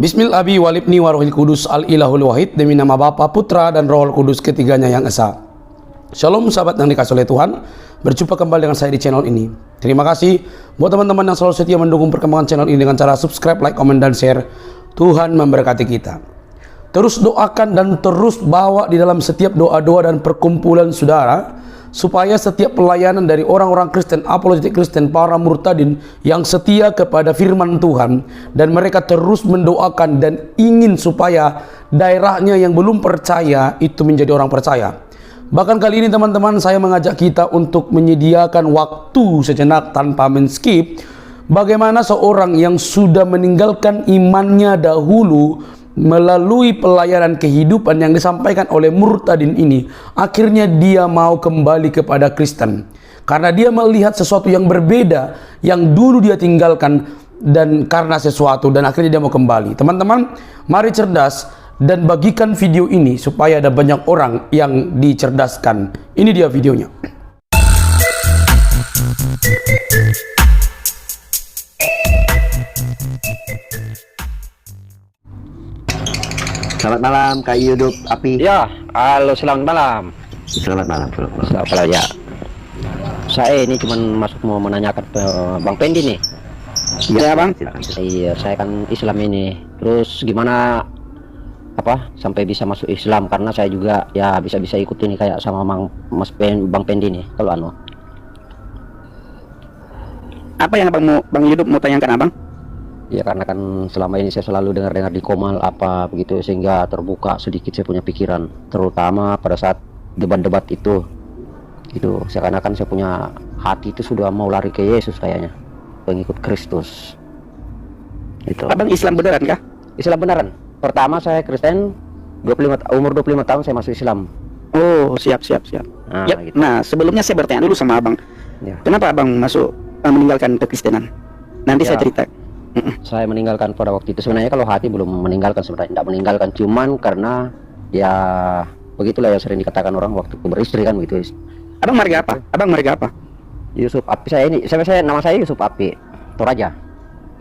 Bismillah abi walibni warohil kudus al ilahul wahid, demi nama Bapa, Putra dan Roh Kudus ketiganya yang esa. Shalom sahabat yang dikasih oleh Tuhan, berjumpa kembali dengan saya di channel ini. Terima kasih buat teman-teman yang selalu setia mendukung perkembangan channel ini dengan cara subscribe, like, komen, dan share. Tuhan memberkati kita. Terus doakan dan terus bawa di dalam setiap doa-doa dan perkumpulan saudara, supaya setiap pelayanan dari orang-orang Kristen, apologetik Kristen, para murtadin yang setia kepada firman Tuhan, dan mereka terus mendoakan dan ingin supaya daerahnya yang belum percaya itu menjadi orang percaya. Bahkan kali ini teman-teman, saya mengajak kita untuk menyediakan waktu sejenak tanpa men-skip, bagaimana seorang yang sudah meninggalkan imannya dahulu melalui pelayanan kehidupan yang disampaikan oleh murtadin ini, akhirnya dia mau kembali kepada Kristen karena dia melihat sesuatu yang berbeda yang dulu dia tinggalkan, dan karena sesuatu, dan akhirnya dia mau kembali. Teman-teman, mari cerdas dan bagikan video ini supaya ada banyak orang yang dicerdaskan. Ini dia videonya. Selamat malam Kak Yudup Api. Ya, halo, selamat malam. Selamat malam. Selamat malam ya. Saya ini cuma mau menanyakan ke Bang Pendi nih. Ya Bang. Iya, saya kan Islam ini. Terus gimana sampai bisa masuk Islam? Karena saya juga ya bisa ikut ini kayak sama Bang Pendi nih. Kalau Apa yang Bang Yudup mau tanyakan Abang? ya karena kan selama ini saya selalu dengar di Komal begitu, sehingga terbuka sedikit saya punya pikiran, terutama pada saat debat-debat itu seakan-akan saya punya hati itu sudah mau lari ke Yesus, kayaknya pengikut Kristus itu. Abang Islam beneran kah? Islam beneran. Pertama saya Kristen, umur 25 tahun saya masuk Islam. Oh, siap. Nah, Yap. gitu. Nah, sebelumnya saya bertanya dulu sama Abang. Ya. Kenapa Abang meninggalkan kekristenan? Nanti Ya. saya cerita. Saya meninggalkan pada waktu itu, sebenarnya kalau hati belum meninggalkan, sebenarnya tidak meninggalkan, cuman karena ya begitulah yang sering dikatakan orang waktu beristri kan begitu. Abang marga apa? Yusuf Api. Saya nama saya Yusuf Api Toraja.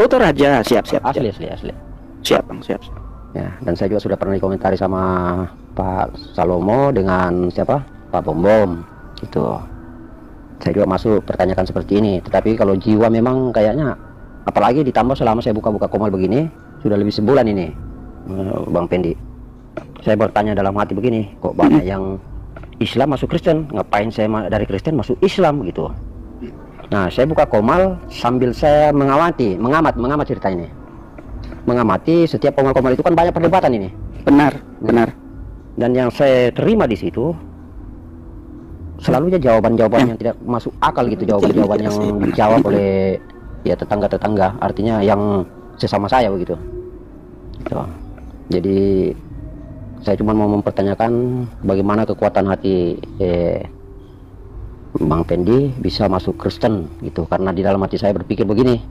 Oh, Toraja. Siap. Asli. Siap Bang, siap. Ya, dan saya juga sudah pernah dikomentari sama Pak Salomo dengan Pak Bom itu. Saya juga masuk pertanyakan seperti ini, tetapi kalau jiwa memang kayaknya, apalagi ditambah selama saya buka Komal begini sudah lebih sebulan ini, Bang Pendi, saya bertanya dalam hati begini, kok banyak yang Islam masuk Kristen, ngapain saya dari Kristen masuk Islam gitu. Nah, saya buka Komal sambil saya mengamat cerita ini, mengamati setiap Komal itu kan banyak perdebatan ini. Benar. Dan yang saya terima di situ selalunya jawaban-jawaban yang tidak masuk akal gitu, jawaban-jawaban yang dijawab oleh ya tetangga-tetangga, artinya yang sesama saya begitu. Jadi saya cuma mau mempertanyakan bagaimana kekuatan hati Bang Pendi bisa masuk Kristen gitu, karena di dalam hati saya berpikir begini,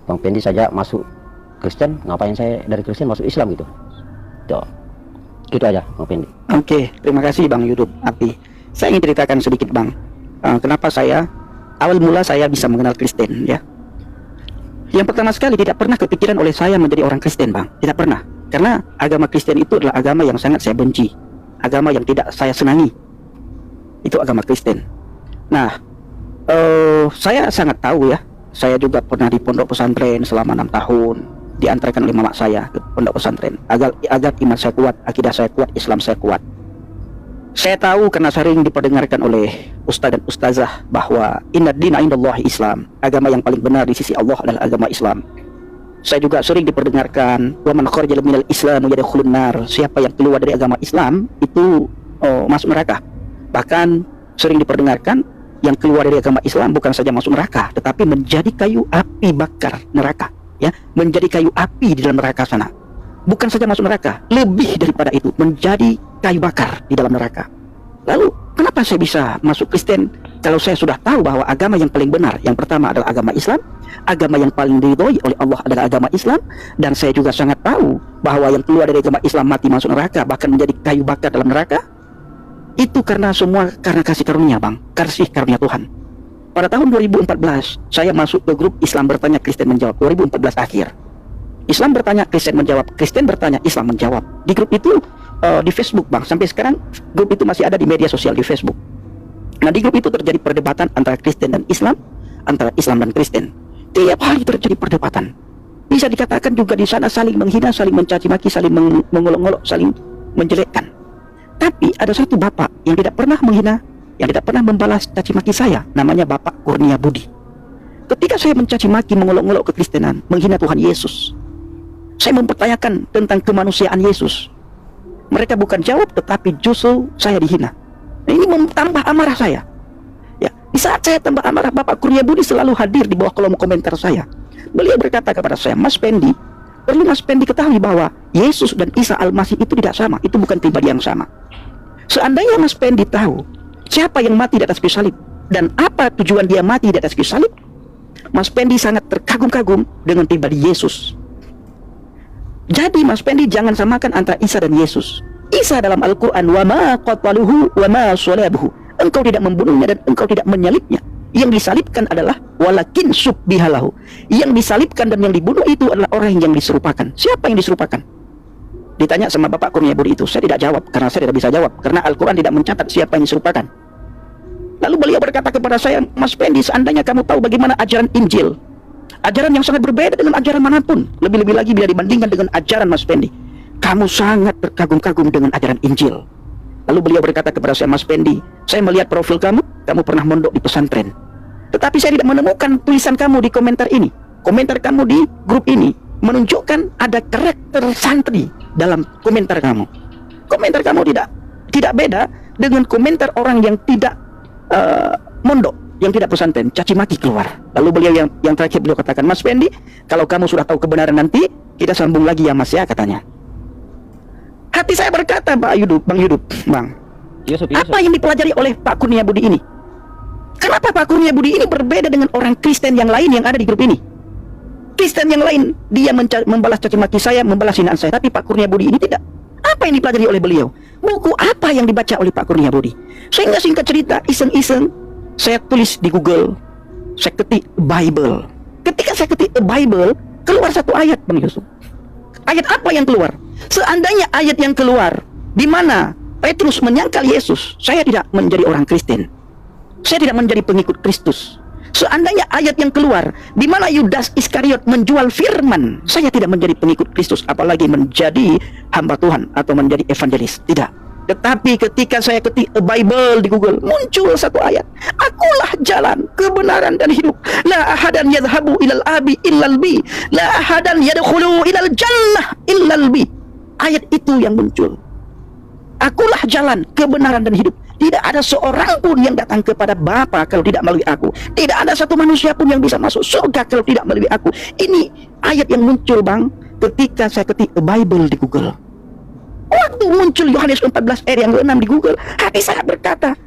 Bang Pendi saja masuk Kristen, ngapain saya dari Kristen masuk Islam gitu. Gitu aja Bang Pendi. Oke, terima kasih Bang Yudup Api. Saya ingin ceritakan sedikit Bang, kenapa awal mula saya bisa mengenal Kristen ya. Yang pertama sekali, tidak pernah kepikiran oleh saya menjadi orang Kristen Bang, tidak pernah. Karena agama Kristen itu adalah agama yang sangat saya benci, agama yang tidak saya senangi. Itu agama Kristen. Nah, saya sangat tahu ya, saya juga pernah di pondok pesantren selama 6 tahun, diantarkan oleh mama saya ke pondok pesantren agar iman saya kuat, akidah saya kuat, Islam saya kuat. Saya tahu karena sering diperdengarkan oleh ustaz dan ustazah bahwa inna dina indallahi Islam, agama yang paling benar di sisi Allah adalah agama Islam. Saya juga sering diperdengarkan wa man kharaja minal islam yadkhulun nar, siapa yang keluar dari agama Islam itu masuk neraka. Bahkan sering diperdengarkan yang keluar dari agama Islam bukan saja masuk neraka, tetapi menjadi kayu api bakar neraka, ya, menjadi kayu api di dalam neraka sana. Bukan saja masuk neraka, lebih daripada itu, menjadi kayu bakar di dalam neraka. Lalu kenapa saya bisa masuk Kristen kalau saya sudah tahu bahwa agama yang paling benar, yang pertama adalah agama Islam, agama yang paling diridhoi oleh Allah adalah agama Islam, dan saya juga sangat tahu bahwa yang keluar dari agama Islam mati masuk neraka, bahkan menjadi kayu bakar dalam neraka. Itu semua karena kasih karunia Bang, kasih karunia Tuhan. Pada tahun 2014 saya masuk ke grup Islam Bertanya Kristen Menjawab, 2014 akhir. Islam bertanya, Kristen menjawab. Kristen bertanya, Islam menjawab. Di grup itu, di Facebook Bang, sampai sekarang grup itu masih ada di media sosial di Facebook. Nah, di grup itu terjadi perdebatan antara Kristen dan Islam, antara Islam dan Kristen. Tiap hari terjadi perdebatan. Bisa dikatakan juga di sana saling menghina, saling mencaci maki, saling mengolok-olok, saling menjelekkan. Tapi ada satu bapak yang tidak pernah menghina, yang tidak pernah membalas caci maki saya, namanya Bapak Kurnia Budi. Ketika saya mencaci maki, mengolok-olok kekristenan, menghina Tuhan Yesus, saya mempertanyakan tentang kemanusiaan Yesus. Mereka bukan jawab, tetapi justru saya dihina. Nah, ini mentambah amarah saya. Ya, di saat saya tambah amarah, Bapak Kurnia Budi selalu hadir di bawah kolom komentar saya. Beliau berkata kepada saya, Mas Pendi, perlu Mas Pendi ketahui bahwa Yesus dan Isa Al-Masih itu tidak sama, itu bukan pribadi yang sama. Seandainya Mas Pendi tahu siapa yang mati di atas kayu salib dan apa tujuan dia mati di atas kayu salib, Mas Pendi sangat terkagum-kagum dengan pribadi Yesus. Jadi Mas Pendi jangan samakan antara Isa dan Yesus. Isa dalam Al-Quran, wa ma qataluhu wa ma salabuhu. Engkau tidak membunuhnya dan engkau tidak menyalibnya. Yang disalibkan adalah walakin subbihalahu. Yang disalibkan dan yang dibunuh itu adalah orang yang diserupakan. Siapa yang diserupakan? Ditanya sama Bapak Kurnia Budi itu, saya tidak jawab karena saya tidak bisa jawab karena Al-Quran tidak mencatat siapa yang diserupakan. Lalu beliau berkata kepada saya, Mas Pendi, seandainya kamu tahu bagaimana ajaran Injil, ajaran yang sangat berbeda dengan ajaran manapun, lebih-lebih lagi bila dibandingkan dengan ajaran Mas Pendi, kamu sangat terkagum-kagum dengan ajaran Injil. Lalu beliau berkata kepada saya, Mas Pendi, saya melihat profil kamu pernah mondok di pesantren. Tetapi saya tidak menemukan tulisan kamu di komentar ini. Komentar kamu di grup ini menunjukkan ada karakter santri dalam komentar kamu. Komentar kamu tidak beda dengan komentar orang yang tidak mondok, yang tidak pesantren, caci maki keluar. Lalu beliau yang terakhir beliau katakan, Mas Pendi, kalau kamu sudah tahu kebenaran nanti, kita sambung lagi ya Mas ya, katanya. Hati saya berkata, Bang Yusuf. Apa yang dipelajari oleh Pak Kurnia Budi ini? Kenapa Pak Kurnia Budi ini berbeda dengan orang Kristen yang lain yang ada di grup ini? Kristen yang lain, dia membalas caci maki saya, membalas hinaan saya, tapi Pak Kurnia Budi ini tidak. Apa yang dipelajari oleh beliau? Buku apa yang dibaca oleh Pak Kurnia Budi? Sehingga singkat cerita, iseng-iseng, saya tulis di Google, saya ketik Bible. Ketika saya ketik Bible, keluar satu ayat, Bang Yusuf. Ayat apa yang keluar? Seandainya ayat yang keluar di mana Petrus menyangkal Yesus, saya tidak menjadi orang Kristen. Saya tidak menjadi pengikut Kristus. Seandainya ayat yang keluar di mana Yudas Iskariot menjual firman, saya tidak menjadi pengikut Kristus, apalagi menjadi hamba Tuhan atau menjadi evangelis. Tidak. Tetapi ketika saya ketik Bible di Google, muncul satu ayat. Akulah jalan, kebenaran dan hidup. La ahadan yadhabu ilal abi illal bi. La ahadan yadkhulu ilal jannah illal bi. Ayat itu yang muncul. Akulah jalan, kebenaran dan hidup. Tidak ada seorang pun yang datang kepada Bapa kalau tidak melalui aku. Tidak ada satu manusia pun yang bisa masuk surga kalau tidak melalui aku. Ini ayat yang muncul, Bang, ketika saya ketik Bible di Google. Waktu muncul Yohanes 14 ayat yang ke-6 di Google, hati saya berkata,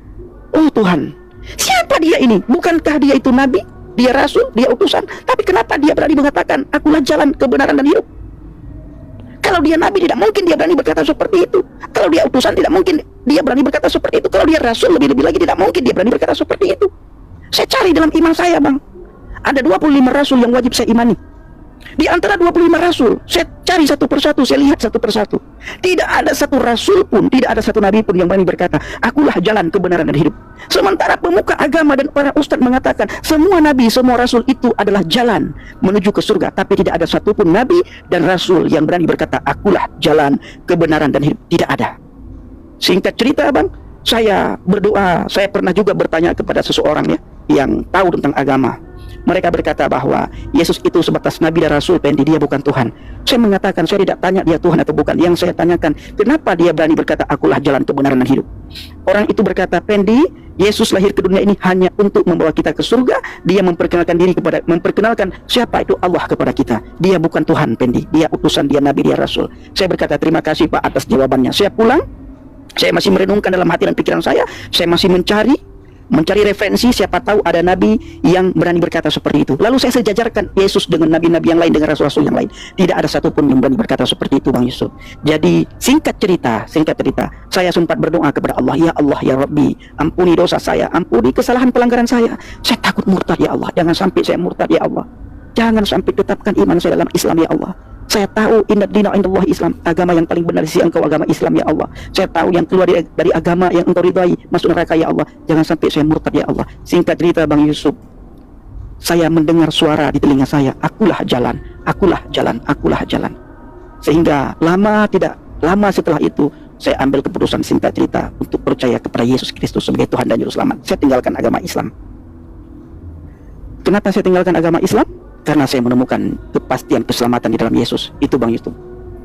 oh Tuhan, siapa dia ini? Bukankah dia itu nabi? Dia rasul, dia utusan. Tapi kenapa dia berani mengatakan, akulah jalan, kebenaran dan hidup? Kalau dia nabi, tidak mungkin dia berani berkata seperti itu. Kalau dia utusan, tidak mungkin dia berani berkata seperti itu. Kalau dia rasul, lebih-lebih lagi tidak mungkin dia berani berkata seperti itu. Saya cari dalam iman saya, Bang. Ada 25 rasul yang wajib saya imani. Di antara 25 rasul, saya cari satu persatu, saya lihat satu persatu. Tidak ada satu rasul pun, tidak ada satu nabi pun yang berani berkata, akulah jalan, kebenaran dan hidup. Sementara pemuka agama dan para ustadz mengatakan, semua nabi, semua rasul itu adalah jalan menuju ke surga. Tapi tidak ada satupun nabi dan rasul yang berani berkata, akulah jalan, kebenaran dan hidup. Tidak ada. Singkat cerita, Bang, saya berdoa, saya pernah juga bertanya kepada seseorang ya, yang tahu tentang agama. Mereka berkata bahwa Yesus itu sebatas nabi dan rasul, Pendi, dia bukan Tuhan. Saya mengatakan, saya tidak tanya dia Tuhan atau bukan. Yang saya tanyakan, kenapa dia berani berkata, akulah jalan, kebenaran dan hidup? Orang itu berkata, Pendi, Yesus lahir ke dunia ini hanya untuk membawa kita ke surga. Dia memperkenalkan siapa itu Allah kepada kita. Dia bukan Tuhan, Pendi. Dia utusan, dia nabi, dia rasul. Saya berkata, terima kasih Pak atas jawabannya. Saya pulang, saya masih merenungkan dalam hati dan pikiran saya masih mencari referensi, siapa tahu ada nabi yang berani berkata seperti itu. Lalu saya sejajarkan Yesus dengan nabi-nabi yang lain, dengan rasul-rasul yang lain. Tidak ada satupun yang berani berkata seperti itu, Bang Yusuf. Jadi singkat cerita, saya sempat berdoa kepada Allah, ya Allah, ya Rabbi, ampuni dosa saya, ampuni kesalahan pelanggaran saya. Saya takut murtad ya Allah, jangan sampai saya murtad ya Allah. Jangan sampai tetapkan iman saya dalam Islam ya Allah. Saya tahu inna dina indallah Islam, agama yang paling benar di sisi Engkau agama Islam ya Allah. Saya tahu yang keluar dari agama yang Engkau ridhai masuk neraka ya Allah. Jangan sampai saya murtad ya Allah. Singkat cerita Bang Yusuf, saya mendengar suara di telinga saya, akulah jalan, akulah jalan, akulah jalan. Sehingga lama setelah itu saya ambil keputusan, singkat cerita, untuk percaya kepada Yesus Kristus sebagai Tuhan dan Juru Selamat. Saya tinggalkan agama Islam. Kenapa saya tinggalkan agama Islam? Karena saya menemukan kepastian keselamatan di dalam Yesus. Itu Bang Yusuf.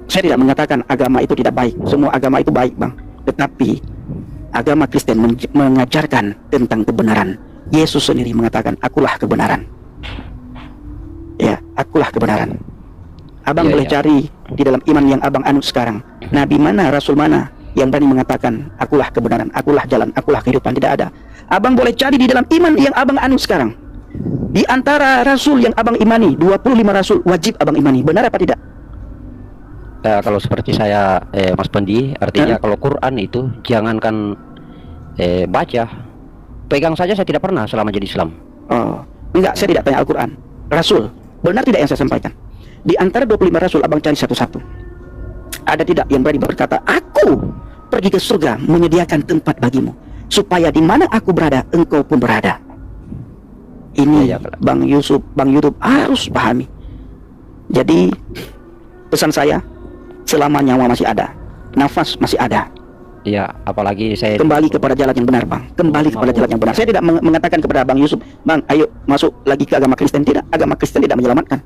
Saya tidak mengatakan agama itu tidak baik. Semua agama itu baik Bang. Tetapi agama Kristen mengajarkan tentang kebenaran. Yesus sendiri mengatakan, akulah kebenaran. Ya, akulah kebenaran. Abang boleh cari di dalam iman yang abang anut sekarang. Nabi mana, Rasul mana yang berani mengatakan, akulah kebenaran, akulah jalan, akulah kehidupan? Tidak ada. Abang boleh cari di dalam iman yang abang anut sekarang. Di antara Rasul yang abang imani, 25 Rasul wajib abang imani. Benar apa tidak? Kalau seperti saya, Mas Pendi, artinya kalau Quran itu jangankan baca, pegang saja saya tidak pernah selama jadi Islam. Oh, enggak, saya tidak tanya Al-Quran. Rasul, benar tidak yang saya sampaikan? Di antara 25 Rasul abang cari satu-satu. Ada tidak yang berani berkata, aku pergi ke surga menyediakan tempat bagimu, supaya di mana aku berada, engkau pun berada. Ini Bang Yusuf harus pahami. Jadi pesan saya, selama nyawa masih ada, nafas masih ada, iya, apalagi saya kembali kepada jalan yang benar Bang. Kembali kepada jalan yang benar. Saya tidak mengatakan kepada Bang Yusuf, Bang ayo masuk lagi ke agama Kristen. Tidak, agama Kristen tidak menyelamatkan.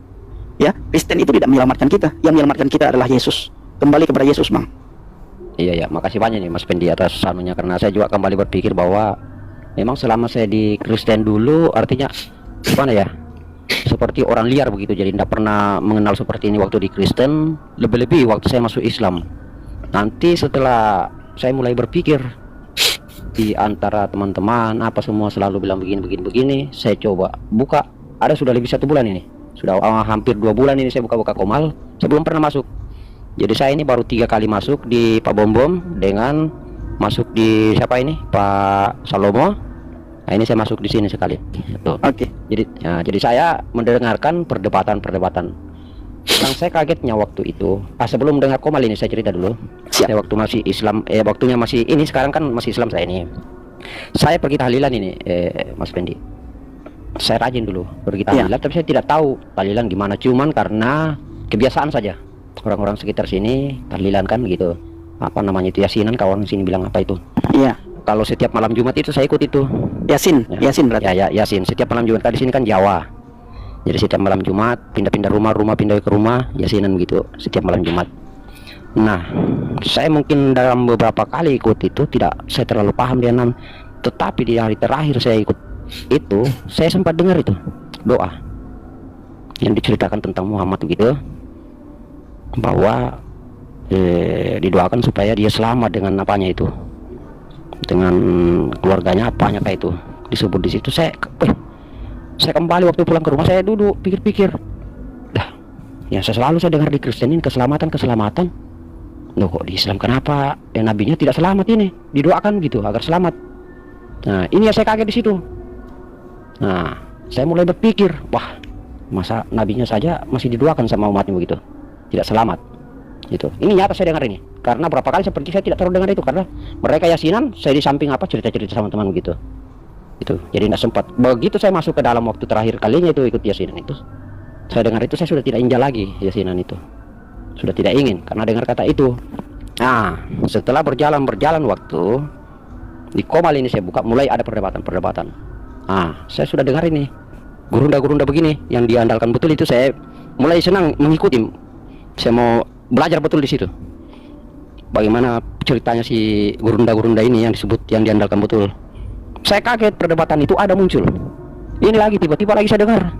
Ya, Kristen itu tidak menyelamatkan kita. Yang menyelamatkan kita adalah Yesus. Kembali kepada Yesus Bang. Iya, makasih banyak nih Mas Pendi atas sarannya, karena saya juga kembali berpikir bahwa memang selama saya di Kristen dulu, artinya gimana ya, seperti orang liar begitu. Jadi tidak pernah mengenal seperti ini waktu di Kristen. Lebih-lebih waktu saya masuk Islam. Nanti setelah saya mulai berpikir, di antara teman-teman apa semua selalu bilang begini, saya coba buka. Ada sudah lebih 1 bulan ini, sudah hampir 2 bulan ini saya buka-buka Qomal. Saya belum pernah masuk. Jadi saya ini baru 3 kali masuk di Pak Bom dengan masuk di siapa ini, Pak Salomo. Nah ini saya masuk di sini sekali. Oke. Jadi saya mendengarkan perdebatan. Yang saya kagetnya waktu itu, sebelum dengar Qomal ini saya cerita dulu. Saya waktu masih Islam, waktunya masih ini, sekarang kan masih Islam saya ini. Saya pergi tahlilan ini, Mas Pendi. Saya rajin dulu pergi tahlilan, tapi saya tidak tahu tahlilan gimana. Cuman karena kebiasaan saja. Orang-orang sekitar sini tahlilan kan gitu. Apa namanya itu, yasinan, kawan sini bilang apa itu? Iya. Kalau setiap malam Jumat itu saya ikut itu. Yasin berarti. Ya, Yasin. Setiap malam Jumat, di sini kan Jawa. Jadi setiap malam Jumat pindah-pindah rumah pindah ke rumah, yasinan gitu setiap malam Jumat. Nah, saya mungkin dalam beberapa kali ikut itu tidak saya terlalu paham dengan, tetapi di hari terakhir saya ikut itu, saya sempat dengar itu doa yang diceritakan tentang Muhammad gitu, bahwa didoakan supaya dia selamat dengan apanya itu, dengan keluarganya apanya kayak itu disebut di situ. Saya kembali waktu pulang ke rumah, saya duduk pikir-pikir, dah ya selalu saya dengar di Kristen ini keselamatan. Loh kok di Islam kenapa nabinya tidak selamat ini, didoakan gitu agar selamat. Nah ini ya saya kaget di situ. Nah saya mulai berpikir, wah masa nabinya saja masih didoakan sama umatnya begitu, tidak selamat gitu. Ini nyata saya dengar ini, karena berapa kali saya pergi saya tidak terlalu dengar itu, karena mereka yasinan, saya di samping apa cerita-cerita sama teman gitu. Itu jadi tidak sempat. Begitu saya masuk ke dalam waktu terakhir kalinya itu ikut yasinan itu, saya dengar itu, saya sudah tidak injak lagi yasinan itu, sudah tidak ingin karena dengar kata itu. Nah setelah berjalan waktu di Qomal ini saya buka, mulai ada perdebatan. Saya sudah dengar ini gurunda begini yang diandalkan betul itu, saya mulai senang mengikuti. Saya mau belajar betul di situ bagaimana ceritanya si gurunda ini yang disebut yang diandalkan betul. Saya kaget perdebatan itu ada muncul. Ini lagi tiba-tiba lagi saya dengar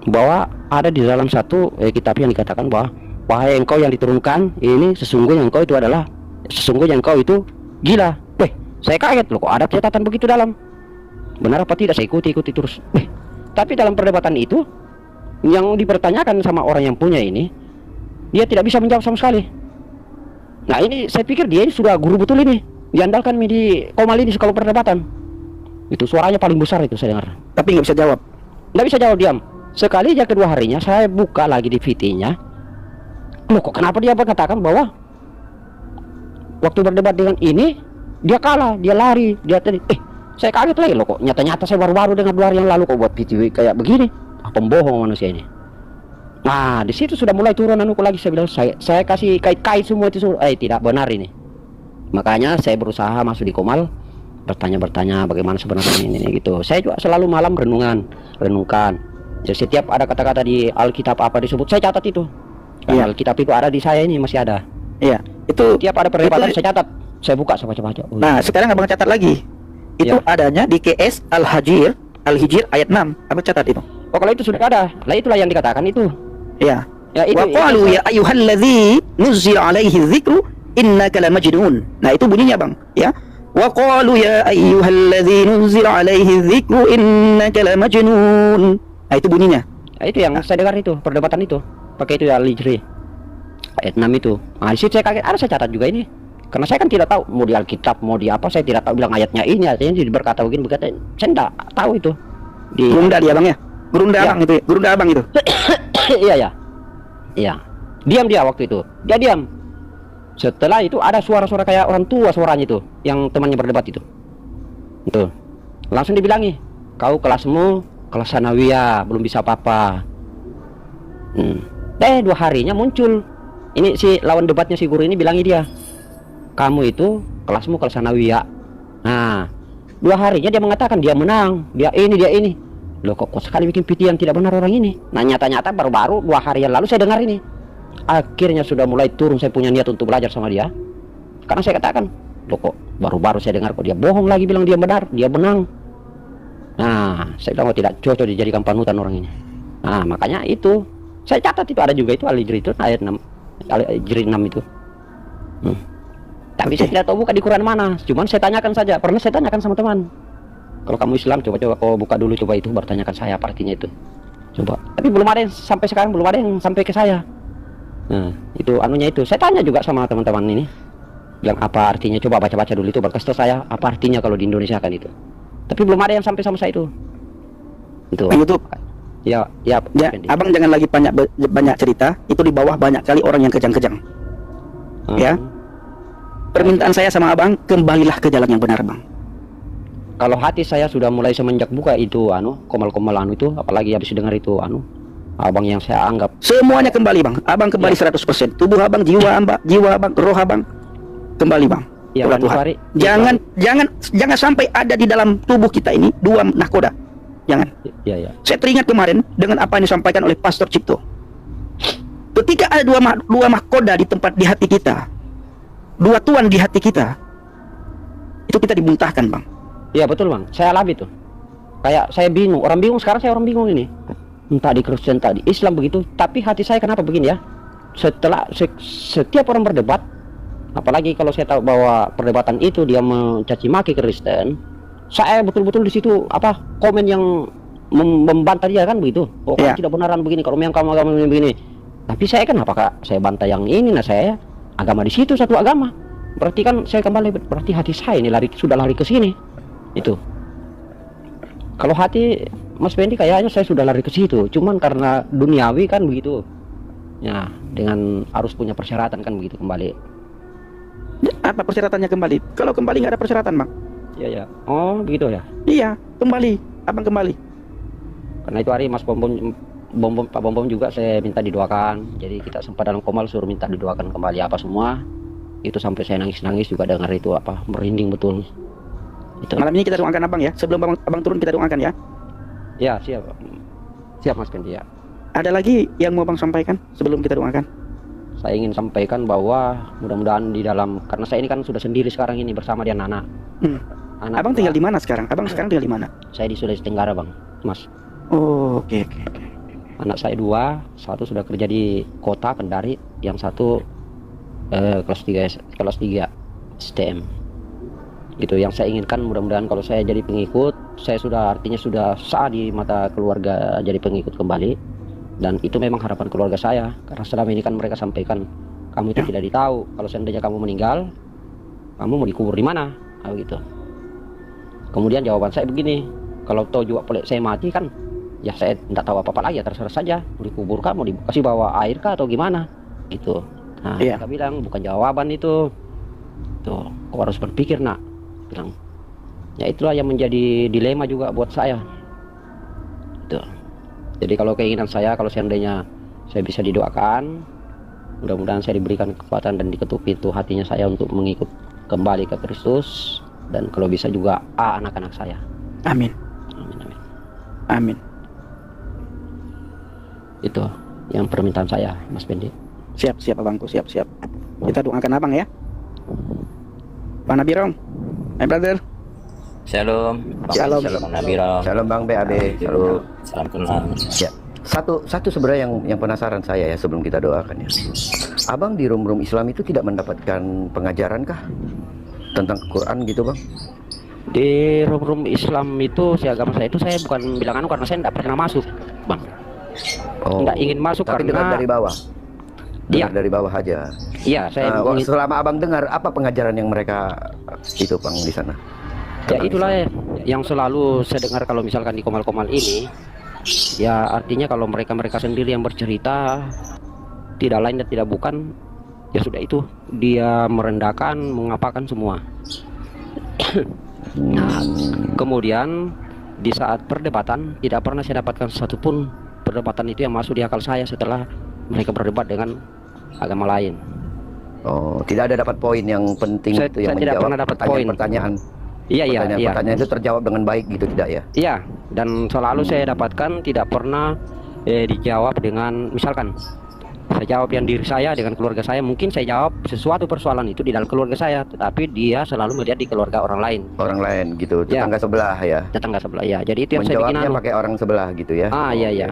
bahwa ada di dalam satu kitab yang dikatakan bahwa wahai engkau yang diturunkan ini, sesungguhnya engkau itu gila. Saya kaget loh, kok ada catatan begitu dalam. Benar apa tidak, saya ikuti terus. Tapi dalam perdebatan itu yang dipertanyakan sama orang yang punya ini, dia tidak bisa menjawab sama sekali. Nah ini saya pikir dia ini sudah guru betul ini, diandalkan di Qomal ini kalau perdebatan. Itu suaranya paling besar itu saya dengar. Tapi nggak bisa jawab. Nggak bisa jawab, diam. Sekali aja kedua harinya saya buka lagi di VT-nya. loh kok kenapa dia berkatakan bahwa waktu berdebat dengan ini dia kalah, dia lari, dia tadi saya kaget lagi loh, kok nyata-nyata saya baru-baru dengar 2 hari yang lalu kok buat video kayak begini. Pembohong manusia ini. Nah, di situ sudah mulai turun anuku lagi. Saya bilang saya kasih kait-kait semua itu, tidak benar ini. Makanya saya berusaha masuk di Komal, bertanya bagaimana sebenarnya ini gitu. Saya juga selalu malam renungkan. Jadi setiap ada kata-kata di Alkitab apa disebut, saya catat itu. Karena Alkitab itu ada di saya ini, masih ada. Iya, itu tiap ada perdebatan saya catat. Saya buka, saya baca-baca. Nah, sekarang abang catat lagi. Itu adanya di KS Al-Hijr ayat 6. Abang catat itu. Oh, kalau itu sudah ada. Lah itulah yang dikatakan itu. Iya. Ya itu. Wa qalu ya ayyuhalladzi nuzila alaihi dzikru innaka lamajnun. Nah, itu bunyinya, Bang, ya. Wa qalu ya ayyuhalladzi nuzila alaihi dzikru innaka lamajnun. Nah, itu bunyinya. Nah, itu yang saya dengar itu, perdebatan itu. Pakai itu ya Al-Hijr ayat 6 itu. Nah, di situ saya kaget, ada saya catat juga ini. Karena saya kan tidak tahu mau di Alkitab, mau di apa, saya tidak tahu bilang ayatnya ini, artinya berkata begini, berkata. Saya tidak tahu itu. Di Gurunda dia, Bang, ya. Gurunda abang itu, gurunda abang itu. Iya. Diam dia waktu itu. Dia diam. Setelah itu ada suara-suara kayak orang tua suaranya itu, yang temannya berdebat itu. Itu. Langsung dibilangi, kau kelasmu kelas sanawiyah, belum bisa apa-apa. 2 harinya muncul. Ini si lawan debatnya si guru ini bilangi dia, kamu itu kelasmu kelas sanawiyah. Nah, 2 harinya dia mengatakan dia menang, dia ini. Loh kok sekali bikin pitian tidak benar orang ini. Nah, nyata-nyata baru-baru 2 hari yang lalu saya dengar ini. Akhirnya sudah mulai turun saya punya niat untuk belajar sama dia. Karena saya katakan, loh kok baru-baru saya dengar kok dia bohong lagi, bilang dia benar, dia menang. Nah, saya bilang tidak cocok dijadikan panutan orang ini. Nah, makanya itu saya catat itu, ada juga itu Al-Hijr itu ayat 6. Al-Hijr 6 itu. Tapi saya tidak tahu buka di Quran mana. Cuman saya tanyakan saja. Pernah saya tanyakan sama teman. Kalau kamu Islam, coba kau buka dulu, coba itu, bertanyakan saya apa artinya itu. Coba. Tapi belum ada yang sampai sekarang, belum ada yang sampai ke saya. Nah, itu anunya itu. Saya tanya juga sama teman-teman ini. Yang apa artinya, coba baca-baca dulu itu, berkas saya apa artinya kalau di Indonesia kan itu. Tapi belum ada yang sampai sama saya itu. Itu. YouTube. Ya, abang jangan lagi banyak cerita. Itu di bawah banyak kali orang yang kejang-kejang. Ya. Permintaan saya sama abang, kembalilah ke jalan yang benar, Bang. Kalau hati saya sudah mulai semenjak buka itu Komal itu, apalagi habis dengar itu abang yang saya anggap semuanya kembali, Bang. Abang kembali 100%. Tubuh abang, jiwa abang, roh abang kembali, Bang. Ya, Tuhan. Jangan sampai ada di dalam tubuh kita ini 2 nahkoda. Jangan. Ya. Saya teringat kemarin dengan apa yang disampaikan oleh Pastor Cipto. Ketika ada 2 mahkoda di hati kita, 2 tuan di hati kita, itu kita dimuntahkan, Bang. Iya betul, Bang, saya alami tuh. Kayak saya bingung, orang bingung sekarang, saya orang bingung ini. Entah di Kristen, entah di Islam begitu. Tapi hati saya kenapa begini ya? Setelah setiap orang berdebat, apalagi kalau saya tahu bahwa perdebatan itu dia mencaci maki Kristen, saya betul-betul di situ komen yang membantah dia kan begitu. Oh, kan tidak benaran begini, kalau yang kamu agama begini. Tapi saya kan apakah saya bantah yang ini? Nah, saya agama di situ satu agama. Berarti kan saya kembali, berarti hati saya ini sudah lari ke sini. Itu kalau hati Mas Fendi kayaknya saya sudah lari ke situ, cuman karena duniawi kan begitu ya, dengan harus punya persyaratan kan begitu kembali. Apa persyaratannya kembali? Kalau kembali nggak ada persyaratan, Bang. Iya. Oh begitu ya. Iya, kembali, abang kembali. Karena itu hari Mas Pak Bom juga saya minta didoakan. Jadi kita sempat dalam Komal suruh minta didoakan kembali apa semua. Itu sampai saya nangis juga dengar itu merinding betul. Itu. Malam ini kita doakan abang ya. Sebelum abang turun kita doakan ya. Ya siap Mas Fendi ya. Ada lagi yang mau abang sampaikan sebelum kita doakan? Saya ingin sampaikan bahwa mudah-mudahan di dalam, karena saya ini kan sudah sendiri sekarang ini bersama dia Nana. Abang tinggal di mana sekarang? Abang sekarang tinggal di mana? Saya di Sulawesi Tenggara, Bang, Mas. Oh, oke. Anak saya 2, satu sudah kerja di kota Kendari, yang satu kelas 3 STM. Gitu yang saya inginkan, mudah-mudahan kalau saya jadi pengikut, saya artinya sudah sah di mata keluarga jadi pengikut kembali. Dan itu memang harapan keluarga saya, karena selama ini kan mereka sampaikan kamu itu tidak ditahu, kalau seandainya kamu meninggal, kamu mau dikubur di mana, gitu. Kemudian jawaban saya begini, kalau tahu juga saya mati kan, ya saya tidak tahu apa-apa lagi, ya terserah saja, mau dikuburkah, mau dikasih bawa air kah atau gimana. gitu. Nah, Iya. mereka bilang bukan jawaban itu. Tuh, kau harus berpikir nak, bilang. Ya itulah yang menjadi dilema juga buat saya. Tuh. Jadi kalau keinginan saya, kalau seandainya saya bisa didoakan, mudah-mudahan saya diberikan kekuatan dan diketuk pintu hatinya saya untuk mengikut kembali ke Kristus, dan kalau bisa juga anak-anak saya. Amin. Amin, amin. Amin. Itu yang permintaan saya, Mas Bendi. Siap, siap abangku, siap, siap. Kita doakan abang ya. Pak Nabirong, my brother. Shalom. Shalom. Shalom Nabiro. Shalom Bang BAB. Halo. Salam kenal. Ya. Satu sebenarnya yang penasaran saya ya sebelum kita doakan ya. Abang di room Islam itu tidak mendapatkan pengajaran kah tentang Quran gitu Bang? Di room Islam itu, si agama saya itu, saya bukan bilang anu karena saya tidak pernah masuk, Bang. Nggak ingin masuk tapi dengar karena dari bawah. Iya. Dengar dari bawah aja. Iya, saya Selama Abang dengar apa pengajaran yang mereka itu Bang di sana? ya Tentang itulah Islam. yang selalu saya dengar kalau misalkan di komal-komal ini, ya artinya kalau mereka sendiri yang bercerita, tidak lain dan tidak bukan, ya sudah itu, dia merendahkan, mengapakan semua. Nah, kemudian di saat perdebatan tidak pernah saya dapatkan satupun perdebatan itu yang masuk di akal saya setelah mereka berdebat dengan agama lain. Oh, tidak ada dapat poin yang penting Saya- itu yang saya tidak menjawab pernah dapat poin. pertanyaan. Iya, iya, iya. Pertanyaan itu terjawab dengan baik gitu tidak ya? Iya, dan selalu saya dapatkan tidak pernah dijawab dengan, misalkan saya jawab yang diri saya dengan keluarga saya, mungkin saya jawab sesuatu persoalan itu di dalam keluarga saya, tetapi dia selalu melihat di keluarga orang lain, Orang lain gitu, Ya. tetangga sebelah ya. tetangga sebelah ya. Jadi itu yang saya bikin Menjawabnya anu. pakai orang sebelah gitu ya. Ah, iya, iya.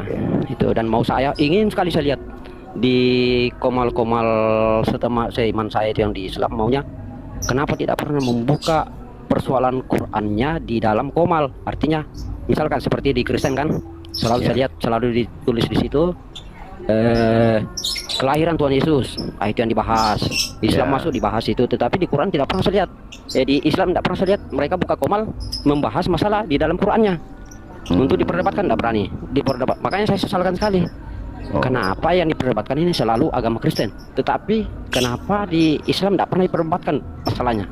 Itu, dan mau saya ingin sekali saya lihat di komal-komal seiman saya itu yang di Islam, maunya kenapa tidak pernah membuka persoalan Qur'annya di dalam komal. Artinya misalkan seperti di Kristen kan selalu saya lihat selalu ditulis di situ kelahiran Tuhan Yesus, itu yang dibahas. Islam Ya. masuk dibahas itu, tetapi di Quran tidak pernah saya lihat. Di Islam tidak pernah saya lihat mereka buka komal membahas masalah di dalam Qur'annya. Untuk diperdebatkan tidak berani diperdebat. Makanya saya sesalkan sekali. Kenapa yang diperdebatkan ini selalu agama Kristen, tetapi kenapa di Islam tidak pernah diperdebatkan masalahnya?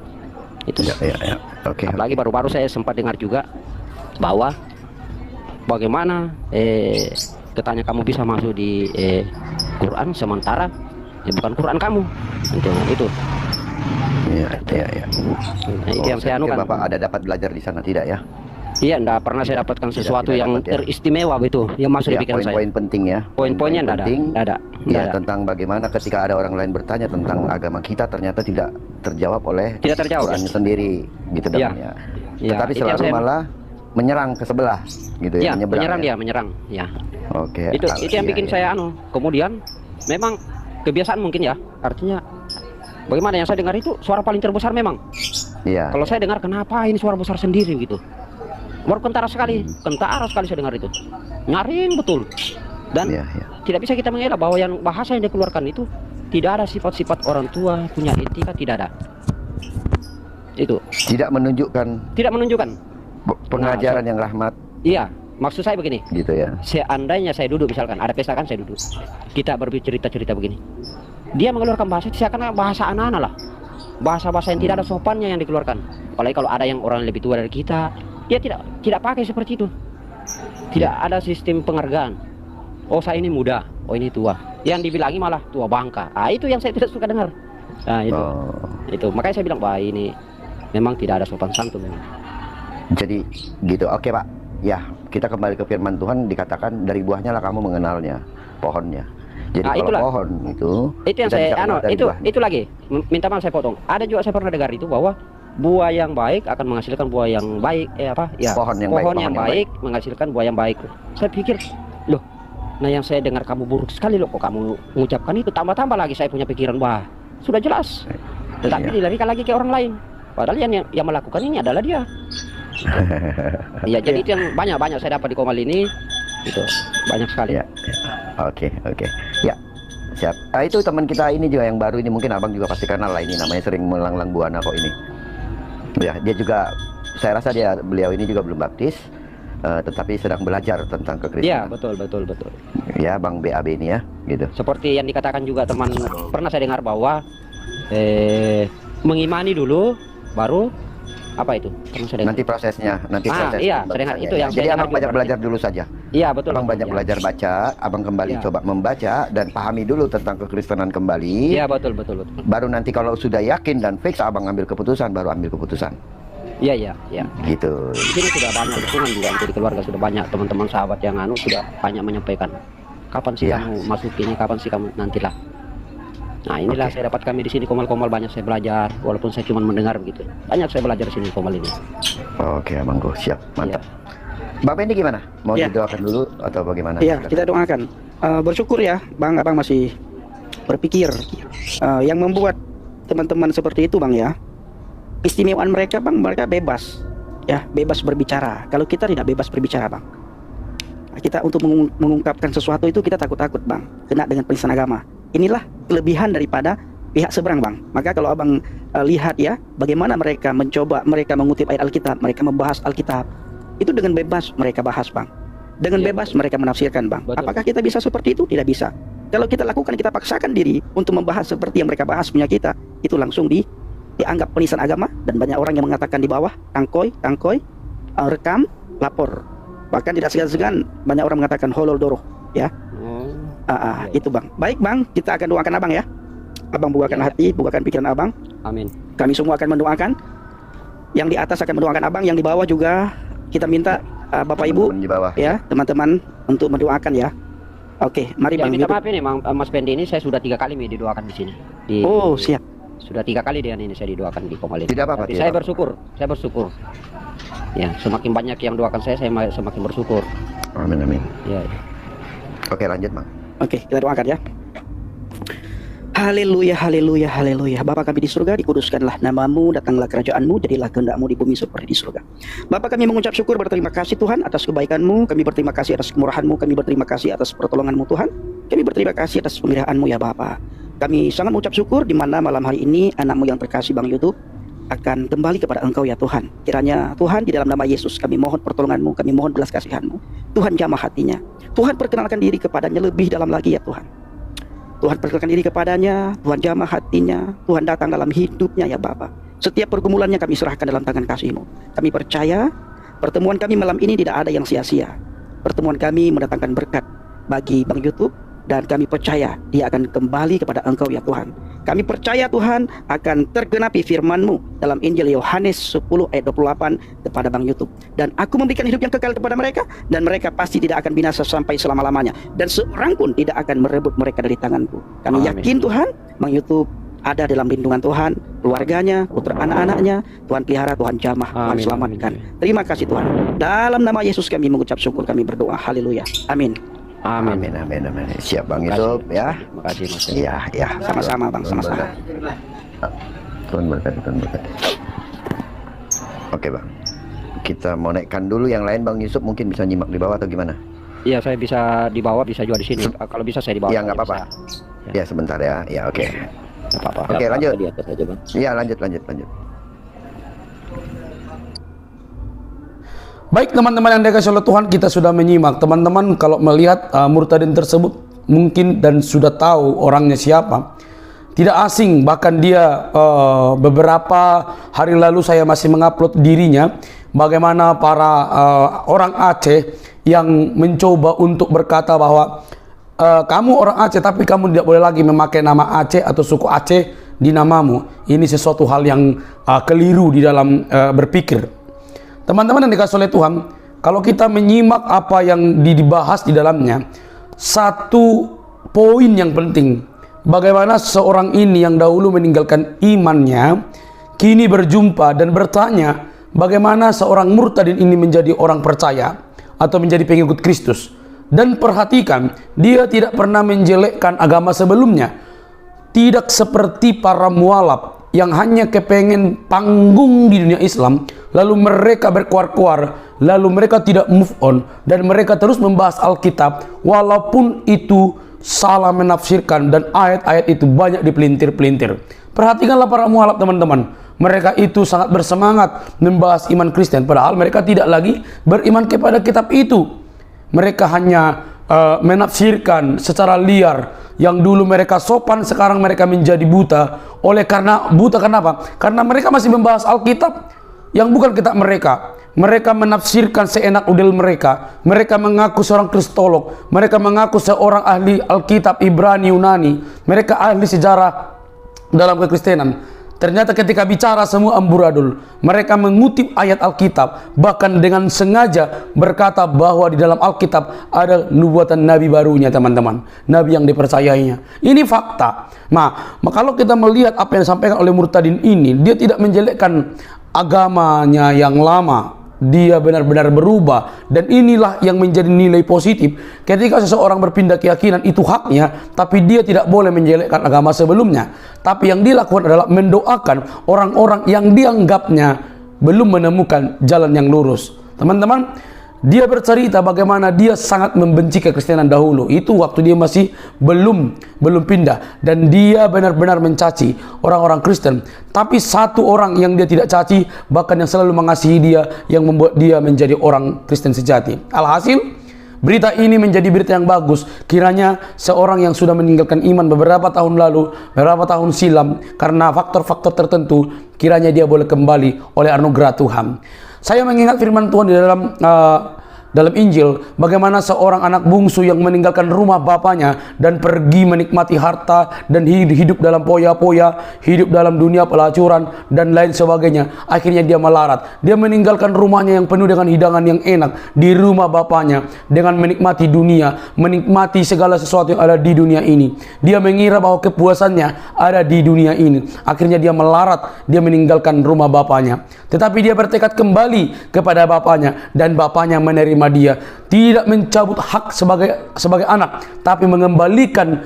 Itu. Ya. Oke. Apalagi baru-baru saya sempat dengar juga bahwa bagaimana katanya kamu bisa masuk di Quran sementara bukan Quran kamu. Itu. Iya. Nah, itu yang saya pikir anukan. Bapak ada dapat belajar di sana tidak ya? Iya, enggak pernah saya dapatkan sesuatu tidak yang dapat ya. teristimewa gitu yang masuk Ya, di pikiran saya. poin-poin penting ya. Poin-poinnya enggak ada. penting. Enggak ada. Ya, Enggak ada. tentang bagaimana ketika ada orang lain bertanya tentang agama kita ternyata tidak terjawab oleh Tidak terjawab. Quran sendiri gitu Iya. namanya. Iya, Tetapi itu yang selalu saya- malah menyerang ke sebelah gitu ya, Ya, menyeberang menyerang ya. dia, menyerang. Ya. Oke. Itu yang iya, bikin iya. saya anu. Kemudian memang kebiasaan mungkin ya. Artinya bagaimana yang saya dengar itu suara paling terbesar memang. Iya. Kalau saya dengar kenapa ini suara besar sendiri gitu. Baru kentara sekali saya dengar itu. Nyaring betul. Dan Iya. tidak bisa kita mengelak bahwa yang bahasa yang dikeluarkan itu tidak ada sifat-sifat orang tua, punya etika, tidak ada. Itu Tidak menunjukkan tidak menunjukkan. pengajaran yang rahmat Iya, maksud saya begini. gitu ya. Seandainya saya duduk, misalkan ada pesta kan saya duduk, kita bercerita-cerita begini, dia mengeluarkan bahasa itu seakan bahasa anak-anak lah, bahasa-bahasa yang tidak ada sopannya yang dikeluarkan. Apalagi kalau ada yang orang lebih tua dari kita, dia tidak pakai seperti itu. Tidak ada sistem penghargaan. Oh, saya ini muda, oh ini tua. Yang dibilangi malah tua bangka. Itu yang saya tidak suka dengar. Nah, itu. Oh. Itu makanya saya bilang, wah ini memang tidak ada sopan santun memang. Jadi gitu. Oke, Pak. Ya, kita kembali ke firman Tuhan, dikatakan dari buahnya lah kamu mengenalnya, pohonnya. Jadi Nah, kalau itulah. pohon itu Yang kita saya bisa kenal dari buahnya. itu lagi minta maaf saya potong. Ada juga saya pernah dengar itu bahwa buah yang baik akan menghasilkan buah yang baik. Pohon yang baik menghasilkan buah yang baik. Saya pikir, loh, nah yang saya dengar kamu buruk sekali loh, kok kamu mengucapkan itu. Tambah-tambah lagi saya punya pikiran, wah sudah jelas. Tetapi Iya. dilarikan lagi ke orang lain. Padahal yang melakukan ini adalah dia. Iya, jadi itu yang banyak saya dapat di Komal ini. Itu banyak sekali. Ya. Oke. Ya. Siap. Itu teman kita ini juga yang baru ini, mungkin Abang juga pasti kenal lah ini, namanya sering melanglang buana kok ini. Ya, dia juga saya rasa beliau ini juga belum baptis. tetapi sedang belajar tentang Iya, kekristenan. betul, betul, betul. Ya, Bang BAB ini ya, gitu. Seperti yang dikatakan juga teman, pernah saya dengar bahwa mengimani dulu, baru apa itu? Pernah saya dengar. Nanti prosesnya, nanti Ah, proses. iya, saya dengar itu yang Jadi saya abang dengar juga belajar dulu saja. Iya, betul. Abang banyak ya. belajar baca, abang kembali Iya. coba membaca dan pahami dulu tentang kekristenan kembali. Iya, betul, betul, betul. Baru nanti kalau sudah yakin dan fix abang ambil keputusan, baru ambil keputusan. Iya, iya, iya. Gitu. Di sini sudah banyak dukungan juga dari keluarga, sudah banyak teman-teman sahabat yang sudah banyak menyampaikan. Kapan sih Iya. kamu masuk ini? Kapan sih kamu nantilah? Nah, inilah Oke. saya dapat kami di sini Komal-Komal, banyak saya belajar walaupun saya cuma mendengar begitu. Banyak saya belajar di sini Komal ini. Oke, abangku, siap, mantap. Iya. Bang Pendi gimana? Mau Iya. didoakan dulu atau bagaimana? Iya, kita doakan. Bersyukur ya, Bang, abang masih berpikir. Yang membuat teman-teman seperti itu, Bang ya, keistimewaan mereka, Bang, mereka bebas, ya, bebas berbicara. Kalau kita tidak bebas berbicara, Bang, kita untuk mengungkapkan sesuatu itu kita takut-takut, Bang, kena dengan penistaan agama. Inilah kelebihan daripada pihak seberang, Bang. Maka kalau abang lihat ya, bagaimana mereka mencoba, mereka mengutip ayat Alkitab, mereka membahas Alkitab, itu dengan bebas mereka bahas, Bang. Dengan Iya, bebas mereka menafsirkan, Bang. Betul. Apakah kita bisa seperti itu? Tidak bisa. Kalau kita lakukan, kita paksakan diri untuk membahas seperti yang mereka bahas punya kita, itu langsung dianggap penistaan agama, dan banyak orang yang mengatakan di bawah, tangkoi, rekam, lapor. Bahkan tidak segan-segan banyak orang mengatakan holol doro, ya. Oh, Itu, Bang. Baik, Bang, kita akan doakan abang ya. Abang bukakan Iya. hati, bukakan pikiran abang. amin. Kami semua akan mendoakan. Yang di atas akan mendoakan abang, yang di bawah juga kita minta Bapak Ibu, Teman-teman di bawah. ya, teman-teman untuk mendoakan ya. Oke, mari Ya, Bang. minta YouTube. maaf ini Mas Pendi, ini saya sudah 3 kali didoakan di sini. Oh, siap. Sudah 3 kali dengan ini saya didoakan di Komal ini. Tidak apa-apa, Tapi tidak saya apa-apa. bersyukur, saya bersyukur. Ya, semakin banyak yang doakan saya semakin bersyukur. Amin, amin. Ya, Oke, lanjut, Bang. Oke, kita doakan ya. Haleluya, haleluya, haleluya. Bapa kami di surga, dikuduskanlah namamu, datanglah kerajaanmu, jadilah kehendakmu di bumi seperti di surga. Bapa, kami mengucap syukur, berterima kasih Tuhan atas kebaikanmu, kami berterima kasih atas kemurahanmu, kami berterima kasih atas pertolonganmu Tuhan, kami berterima kasih atas pemeliharanmu ya Bapa. Kami sangat mengucap syukur di mana malam hari ini anakmu yang terkasih Bang YouTube akan kembali kepada Engkau ya Tuhan. Kiranya Tuhan, di dalam nama Yesus kami mohon pertolonganmu, kami mohon belas kasihanmu. Tuhan, jamah hatinya, Tuhan perkenalkan diri kepadanya lebih dalam lagi ya Tuhan. Tuhan perkenalkan diri kepadanya, Tuhan jamah hatinya, Tuhan datang dalam hidupnya ya Bapa. Setiap pergumulannya kami serahkan dalam tangan kasih-Mu. Kami percaya pertemuan kami malam ini tidak ada yang sia-sia. Pertemuan kami mendatangkan berkat bagi Bang YouTube, dan kami percaya dia akan kembali kepada Engkau ya Tuhan. Kami percaya Tuhan akan tergenapi firman-Mu dalam Injil Yohanes 10 ayat 28 kepada Bang YouTube. Dan aku memberikan hidup yang kekal kepada mereka, dan mereka pasti tidak akan binasa sampai selama-lamanya, dan seorang pun tidak akan merebut mereka dari tanganku. Kami Amin. yakin Tuhan, Bang YouTube ada dalam lindungan Tuhan, keluarganya, putra anak-anaknya, Tuhan pelihara, Tuhan jamah, Tuhan Amin, selamatkan. amin. Terima kasih Tuhan. Dalam nama Yesus kami mengucap syukur, kami berdoa. Haleluya. Amin. amin. Amin, amin, amin. Siap, Bang Terima Yusuf kasih. ya. Terima kasih Mas Pendi. Iya, iya. Sama-sama, Bang, Tuhan sama-sama. berkati. Tuhan berkati, Tuhan berkati. Oke, Bang. Kita mau naikkan dulu yang lain, Bang Yusuf mungkin bisa nyimak di bawah atau gimana? Iya, saya bisa di bawah, bisa juga di sini. Kalau bisa saya di bawah. Ya, nggak apa-apa. Bisa. Ya, sebentar ya. Ya, oke. Nggak apa-apa. Oke, lanjut. Di atas aja, Bang. Iya, lanjut. Baik teman-teman yang dikasihi oleh Tuhan, kita sudah menyimak. Teman-teman kalau melihat murtadin tersebut mungkin dan sudah tahu orangnya siapa, tidak asing. Bahkan dia beberapa hari lalu saya masih mengupload dirinya, bagaimana para orang Aceh yang mencoba untuk berkata bahwa kamu orang Aceh tapi kamu tidak boleh lagi memakai nama Aceh atau suku Aceh di namamu. Ini sesuatu hal yang keliru di dalam berpikir. Teman-teman yang dikasih oleh Tuhan, kalau kita menyimak apa yang dibahas di dalamnya, satu poin yang penting, bagaimana seorang ini yang dahulu meninggalkan imannya, kini berjumpa dan bertanya, bagaimana seorang murtadin ini menjadi orang percaya atau menjadi pengikut Kristus. Dan perhatikan, dia tidak pernah menjelekkan agama sebelumnya. Tidak seperti para mualaf yang hanya kepengen panggung di dunia Islam, lalu mereka berkuar-kuar, lalu mereka tidak move on, dan mereka terus membahas Alkitab, walaupun itu salah menafsirkan dan ayat-ayat itu banyak dipelintir-pelintir. Perhatikanlah para mualaf teman-teman, mereka itu sangat bersemangat membahas iman Kristen, padahal mereka tidak lagi beriman kepada kitab itu. Mereka hanya menafsirkan secara liar. Yang dulu mereka sopan, sekarang mereka menjadi buta. Oleh karena buta, kenapa? Karena mereka masih membahas Alkitab yang bukan kitab mereka. Mereka menafsirkan seenak udel mereka. Mereka mengaku seorang kristolog. Mereka mengaku seorang ahli Alkitab Ibrani Yunani. Mereka ahli sejarah dalam kekristenan. Ternyata ketika bicara semua amburadul. Mereka mengutip ayat Alkitab, bahkan dengan sengaja berkata bahwa di dalam Alkitab ada nubuatan nabi barunya, teman-teman. Nabi yang dipercayainya. Ini fakta. Nah, kalau kita melihat apa yang disampaikan oleh murtadin ini, dia tidak menjelekkan agamanya yang lama. Dia benar-benar berubah, dan inilah yang menjadi nilai positif. Ketika seseorang berpindah keyakinan, itu haknya, tapi dia tidak boleh menjelekkan agama sebelumnya. Tapi yang dilakukan adalah mendoakan orang-orang yang dianggapnya belum menemukan jalan yang lurus. Teman-teman, dia bercerita bagaimana dia sangat membenci kekristenan dahulu. Itu waktu dia masih belum pindah, dan dia benar-benar mencaci orang-orang Kristen. Tapi satu orang yang dia tidak caci, bahkan yang selalu mengasihi dia, yang membuat dia menjadi orang Kristen sejati. Alhasil, berita ini menjadi berita yang bagus. Kiranya seorang yang sudah meninggalkan iman beberapa tahun lalu, beberapa tahun silam, karena faktor-faktor tertentu, kiranya dia boleh kembali oleh anugerah Tuhan. Saya mengingat firman Tuhan di dalam Injil, bagaimana seorang anak bungsu yang meninggalkan rumah bapaknya dan pergi menikmati harta dan hidup dalam poya-poya, hidup dalam dunia pelacuran dan lain sebagainya. Akhirnya dia melarat. Dia meninggalkan rumahnya yang penuh dengan hidangan yang enak di rumah bapaknya dengan menikmati dunia, menikmati segala sesuatu yang ada di dunia ini. Dia mengira bahwa kepuasannya ada di dunia ini. Akhirnya dia melarat, dia meninggalkan rumah bapaknya. Tetapi dia bertekad kembali kepada bapaknya, dan bapaknya menerima dia, tidak mencabut hak sebagai anak, tapi mengembalikan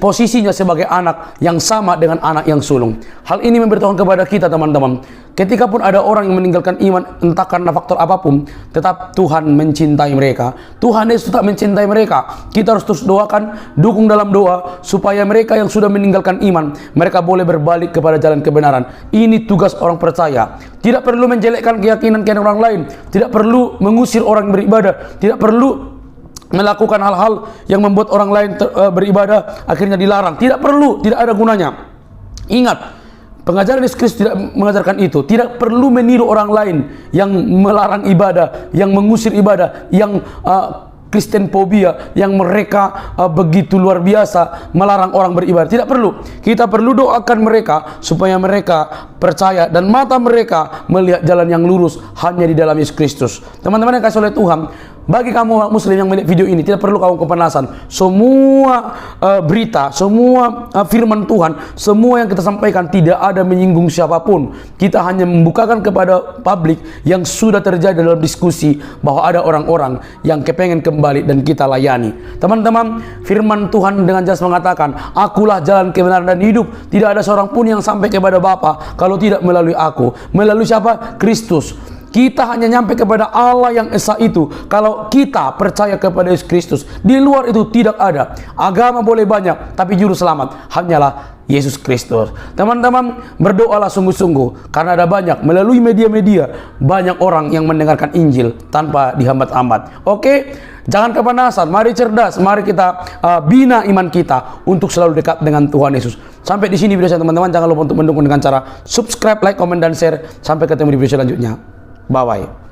posisinya sebagai anak yang sama dengan anak yang sulung. Hal ini memberitahukan kepada kita, teman-teman, ketika pun ada orang yang meninggalkan iman entah karena faktor apapun, tetap Tuhan mencintai mereka. Tuhan Yesus tetap mencintai mereka. Kita harus terus doakan, dukung dalam doa, supaya mereka yang sudah meninggalkan iman, mereka boleh berbalik kepada jalan kebenaran. Ini tugas orang percaya. Tidak perlu menjelekkan keyakinan orang lain, tidak perlu mengusir orang beribadah, tidak perlu melakukan hal-hal yang membuat orang lain beribadah akhirnya dilarang. Tidak perlu, tidak ada gunanya. Ingat, pengajaran Yesus Kristus tidak mengajarkan itu. Tidak perlu meniru orang lain yang melarang ibadah, yang mengusir ibadah, yang Kristen fobia, yang mereka begitu luar biasa melarang orang beribadah. Tidak perlu. Kita perlu doakan mereka supaya mereka percaya dan mata mereka melihat jalan yang lurus hanya di dalam Yesus Kristus. Teman-teman yang kasih oleh Tuhan, bagi kamu muslim yang melihat video ini, tidak perlu kamu kepanasan. Semua berita, semua firman Tuhan, semua yang kita sampaikan tidak ada menyinggung siapapun. Kita hanya membukakan kepada publik yang sudah terjadi dalam diskusi bahwa ada orang-orang yang kepengen kembali dan kita layani. Teman-teman, firman Tuhan dengan jelas mengatakan, akulah jalan kebenaran dan hidup. Tidak ada seorang pun yang sampai kepada Bapa kalau tidak melalui aku. Melalui siapa? Kristus. Kita hanya nyampe kepada Allah yang esa itu kalau kita percaya kepada Yesus Kristus. Di luar itu tidak ada. Agama boleh banyak, tapi juru selamat hanyalah Yesus Kristus. Teman-teman, berdoalah sungguh-sungguh, karena ada banyak melalui media-media banyak orang yang mendengarkan Injil tanpa dihambat-hambat. Oke, jangan kepanasan, mari cerdas, mari kita bina iman kita untuk selalu dekat dengan Tuhan Yesus. Sampai di sini video saya, teman-teman. Jangan lupa untuk mendukung dengan cara subscribe, like, komen, dan share. Sampai ketemu di video selanjutnya. Bye-bye.